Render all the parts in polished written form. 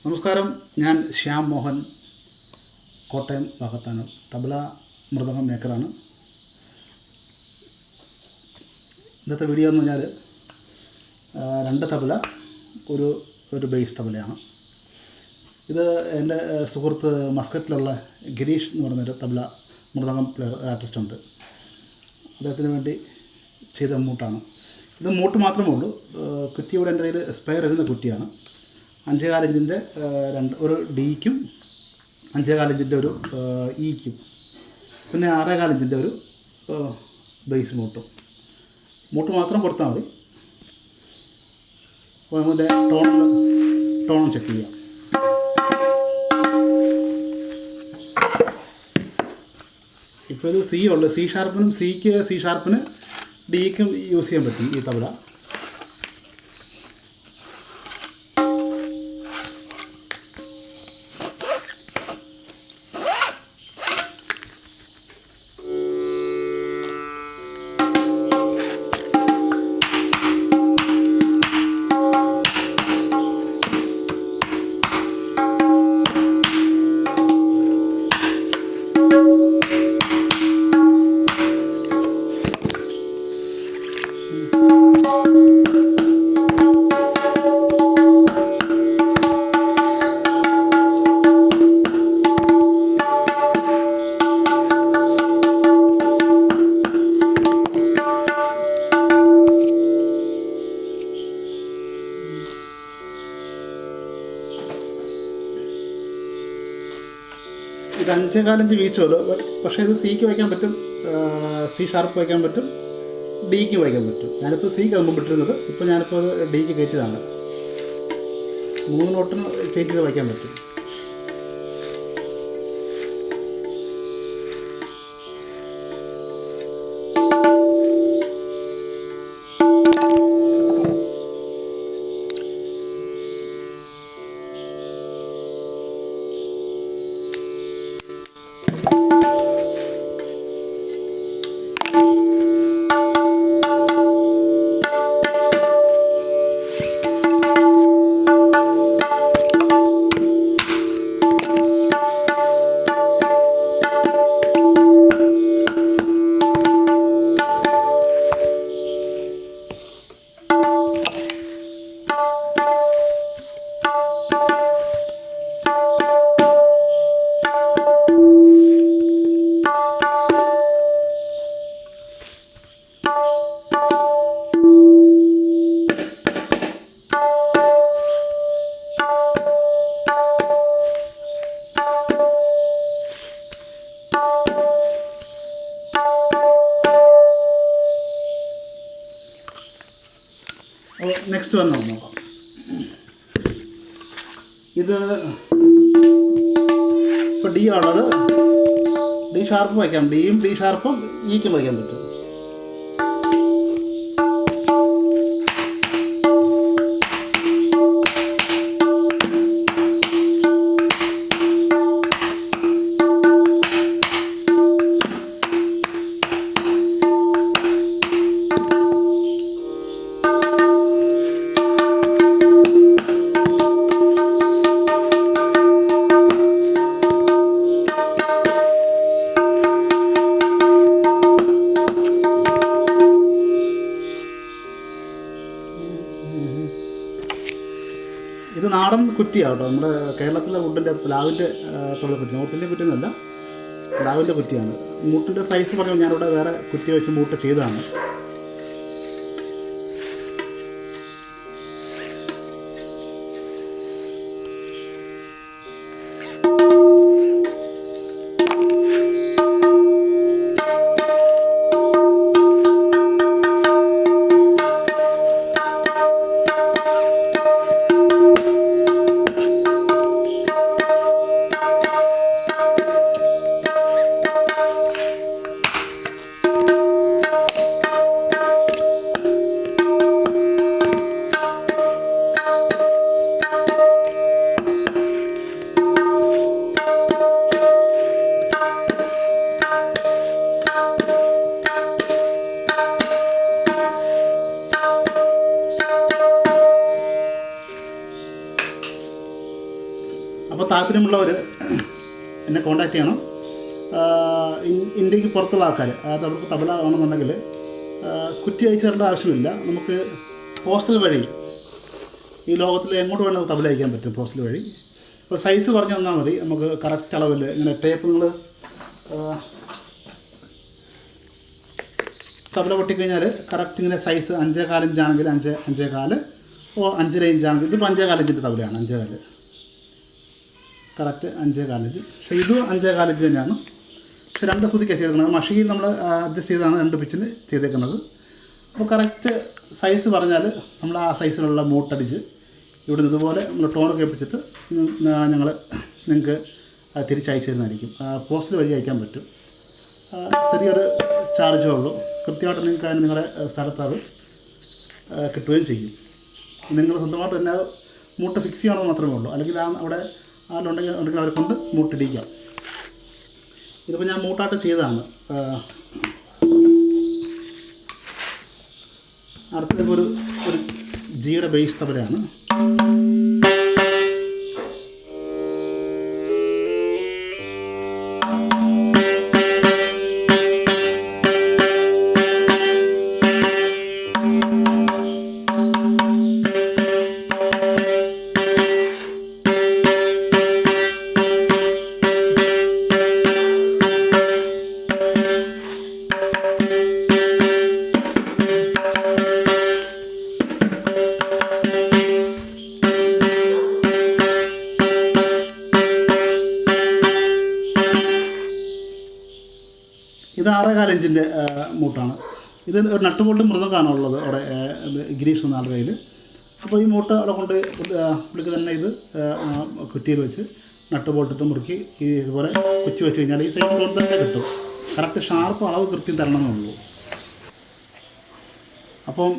നമസ്കാരം, ഞാൻ ശ്യാം മോഹൻ, കോട്ടയം ഭാഗത്താണ്. തബല മൃദംഗം മേക്കറാണ്. ഇന്നത്തെ വീഡിയോ എന്ന് പറഞ്ഞാൽ 2 തബല, ഒരു ബേസ് തബലയാണ്. ഇത് എൻ്റെ സുഹൃത്ത് മസ്കറ്റിലുള്ള ഗിരീഷ് എന്ന് പറയുന്നൊരു തബല മൃദംഗം ആർട്ടിസ്റ്റുണ്ട്. അദ്ദേഹത്തിന് വേണ്ടി ചെയ്ത മൂട്ടാണ് ഇത്. മൂട്ട് മാത്രമേ ഉള്ളൂ. കുറ്റിയുടെ എൻ്റെ കയ്യിൽ സ്പെയർ ഇരുന്ന കുറ്റിയാണ്. 5.25 ഇഞ്ചിൻ്റെ ഒരു ഡിക്കും 5.25 ഇഞ്ചിൻ്റെ ഒരു ഇക്കും പിന്നെ 6.25 ഇഞ്ചിൻ്റെ ഒരു ബേസ് മൂട്ട് മാത്രം കൊടുത്താൽ മതി. അപ്പോൾ നമ്മുടെ ടോൺ ചെക്ക് ചെയ്യാം. ഇപ്പോൾ ഇത് സി ഉള്ളു. സി ഷാർപ്പിനും സി ഷാർപ്പിന് ഡിക്കും യൂസ് ചെയ്യാൻ പറ്റും ഈ തബല. ഇത് 5.25 ഇഞ്ച് വീച്ചുള്ളൂ. പക്ഷേ ഇത് സിക്ക് വയ്ക്കാൻ പറ്റും, സി ഷാർപ്പ് വയ്ക്കാൻ പറ്റും, ഡിക്ക് വയ്ക്കാൻ പറ്റും. ഞാനിപ്പോൾ സിക്ക് മുമ്പ് ഇട്ടിരുന്നത്. ഇപ്പോൾ ഞാനിപ്പോൾ അത് ഡിക്ക് കയറ്റിയതാണ്. 3 നോട്ടിന് ചേഞ്ച് ചെയ്ത് വയ്ക്കാൻ പറ്റും. നെക്സ്റ്റ് വന്ന് നോക്കാം. ഇത് ഇപ്പോൾ ഡി ആണത്. ഡി ഷാർപ്പ് വയ്ക്കാം. ഡിയും ഡി ഷാർപ്പും ഇക്കും വയ്ക്കാൻ പറ്റും. ഇത് നാടൻ കുറ്റിയാണ് കേട്ടോ. നമ്മുടെ കേരളത്തിലെ വുഡിൻ്റെ പ്ലാവിൻ്റെ കുറ്റി, നോർത്ത് ഇന്ത്യൻ കുറ്റിയൊന്നുമല്ല, പ്ലാവിൻ്റെ കുറ്റിയാണ്. മൂട്ടിൻ്റെ സൈസ് പറഞ്ഞാൽ ഞാനിവിടെ വേറെ കുറ്റി വെച്ച് മൂട്ട് ചെയ്തതാണ്. അപ്പോൾ താല്പര്യമുള്ളവർ എന്നെ കോൺടാക്റ്റ് ചെയ്യണം. ഇന്ത്യക്ക് പുറത്തുള്ള ആൾക്കാർ, അതായത് അവർക്ക് തബല ആണെന്നുണ്ടെങ്കിൽ കുറ്റി അയച്ചു തരേണ്ട ആവശ്യമില്ല. നമുക്ക് പോസ്റ്റൽ വഴി ഈ ലോകത്തിൽ എങ്ങോട്ട് വേണമെങ്കിൽ തബല അയക്കാൻ പറ്റും പോസ്റ്റൽ വഴി. അപ്പോൾ സൈസ് പറഞ്ഞു തന്നാൽ മതി, നമുക്ക് കറക്റ്റ് അളവിൽ ഇങ്ങനെ ടേപ്പ് നിങ്ങൾ തബല പൊട്ടിക്കഴിഞ്ഞാൽ കറക്റ്റ് ഇങ്ങനെ സൈസ് 5.25 ഇഞ്ചാണെങ്കിൽ 5.25 ഓ 5.5 ഇഞ്ചാണെങ്കിൽ ഇതിപ്പോൾ 5.25 ഇഞ്ചിൻ്റെ തബലയാണ്. 5.25 കറക്റ്റ് 5.25 ഇഞ്ച്. പക്ഷേ ഇതും 5.25 ഇഞ്ച് തന്നെയാണ്. പക്ഷേ 2 സൂതിക്കാണ് ചെയ്തേക്കുന്നത്. മഷിയിൽ നമ്മൾ അഡ്ജസ്റ്റ് ചെയ്താണ് 2 പിച്ചിന് ചെയ്തേക്കുന്നത്. അപ്പോൾ കറക്റ്റ് സൈസ് പറഞ്ഞാൽ നമ്മൾ ആ സൈസിലുള്ള മൂട്ടടിച്ച് ഇവിടെ നിന്ന് ഇതുപോലെ നമ്മൾ ടോണൊക്കെ ഏൽപ്പിച്ചിട്ട് ഞങ്ങൾ നിങ്ങൾക്ക് തിരിച്ചയച്ചു തരുന്നതായിരിക്കും. പോസ്റ്റൽ വഴി അയക്കാൻ പറ്റും. ചെറിയൊരു ചാർജേ ഉള്ളൂ. കൃത്യമായിട്ട് നിങ്ങൾക്ക് അതിന് നിങ്ങളുടെ സ്ഥലത്ത് അത് കിട്ടുകയും ചെയ്യും. നിങ്ങൾ സ്വന്തമായിട്ട് തന്നെ മൂട്ട് ഫിക്സ് ചെയ്യണമെന്ന് മാത്രമേ ഉള്ളൂ. അല്ലെങ്കിൽ അവിടെ ആളുണ്ടെങ്കിൽ അവരെ കൊണ്ട് മൂട്ടിടിക്കാം. ഇതിപ്പോൾ ഞാൻ മൂട്ടായിട്ട് ചെയ്തതാണ്. അടുത്തത് ഒരു ജിയുടെ ബേസ് തബലയാണ്. ഇത് 6.25 ഇഞ്ചിൻ്റെ മൂട്ടാണ്. ഇത് ഒരു നട്ട് ബോൾട്ടും മൃദംഗമാണ് ഉള്ളത് അവിടെ ഗിരീഷ് എന്ന ആളുടെ കയ്യിൽ. അപ്പോൾ ഈ മൂട്ട് അവിടെ കൊണ്ട് പുള്ളിക്ക് തന്നെ ഇത് കുറ്റിയിൽ വെച്ച് നട്ട് ബോൾട്ടിട്ട് മുറുക്കി ഇതുപോലെ കുറ്റി വെച്ച് കഴിഞ്ഞാൽ ഈ സൈഡ് ബോൾട്ട് തന്നെ കിട്ടും. കറക്റ്റ് ഷാർപ്പ് അളവ് കൃത്യം തരണമെന്നുള്ളൂ. അപ്പം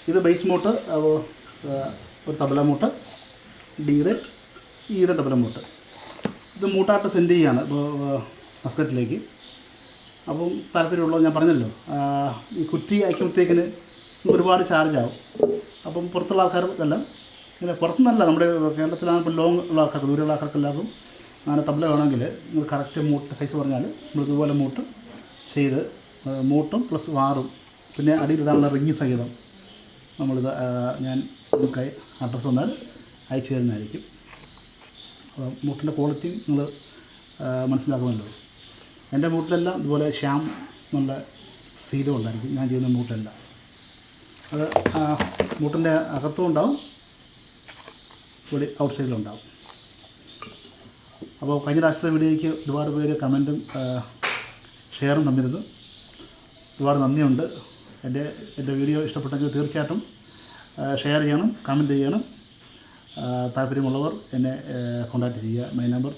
ഇത് ബേസ് മൂട്ട്, ഒരു തബല മൂട്ട്, ഈയുടെ തബല മൂട്ട്. ഇത് മൂട്ടായിട്ട് സെൻഡ് ചെയ്യുകയാണ് ഇപ്പോൾ മസ്കറ്റിലേക്ക്. അപ്പം താല്പര്യമുള്ളത് ഞാൻ പറഞ്ഞല്ലോ, ഈ കുറ്റി അയക്കുമ്പോഴത്തേക്കിന് ഒരുപാട് ചാർജാവും. അപ്പം പുറത്തുള്ള ആൾക്കാർക്കെല്ലാം ഇങ്ങനെ പുറത്തുനിന്നല്ല, നമ്മുടെ കേരളത്തിലാണ് ഇപ്പോൾ ലോങ് ഉള്ള ആൾക്കാർക്ക്, ദൂരെയുള്ള ആൾക്കാർക്കെല്ലാവർക്കും അങ്ങനെ തബല വേണമെങ്കിൽ നിങ്ങൾ കറക്റ്റ് മൂട്ട് സൈസ് പറഞ്ഞാൽ നമ്മളിതുപോലെ മൂട്ട് ചെയ്ത് മൂട്ടും പ്ലസ് വാറും പിന്നെ അടിയിലിടാനുള്ള റിങ് സഹിതം നമ്മളിത് ഞാൻ നമുക്ക് അഡ്രസ്സ് വന്നാൽ അയച്ചു തരുന്നതായിരിക്കും. മൂട്ടിൻ്റെ ക്വാളിറ്റി നിങ്ങൾ മനസ്സിലാക്കുമല്ലോ. എൻ്റെ മൂട്ടിലെല്ലാം ഇതുപോലെ ശ്യാം എന്നുള്ള സീലും ഉണ്ടായിരിക്കും ഞാൻ ചെയ്യുന്ന മൂട്ടെല്ലാം. അത് മൂട്ടിൻ്റെ അകത്തും ഉണ്ടാവും, ഇവിടെ ഔട്ട് സൈഡിലും ഉണ്ടാവും. അപ്പോൾ കഴിഞ്ഞ പ്രാവശ്യത്തെ വീഡിയോയ്ക്ക് ഒരുപാട് പേര് കമൻറ്റും ഷെയറും തന്നിരുന്നു. ഒരുപാട് നന്ദിയുണ്ട്. എൻ്റെ വീഡിയോ ഇഷ്ടപ്പെട്ടെങ്കിൽ തീർച്ചയായിട്ടും ഷെയർ ചെയ്യണം, കമൻറ്റ് ചെയ്യണം. താല്പര്യമുള്ളവർ എന്നെ കോൺടാക്റ്റ് ചെയ്യുക. My number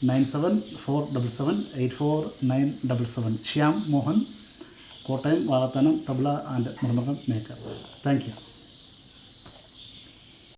9747784977. Shyam Mohan, Kottayam, Vakathanam, tabla and mridangam maker. Thank U.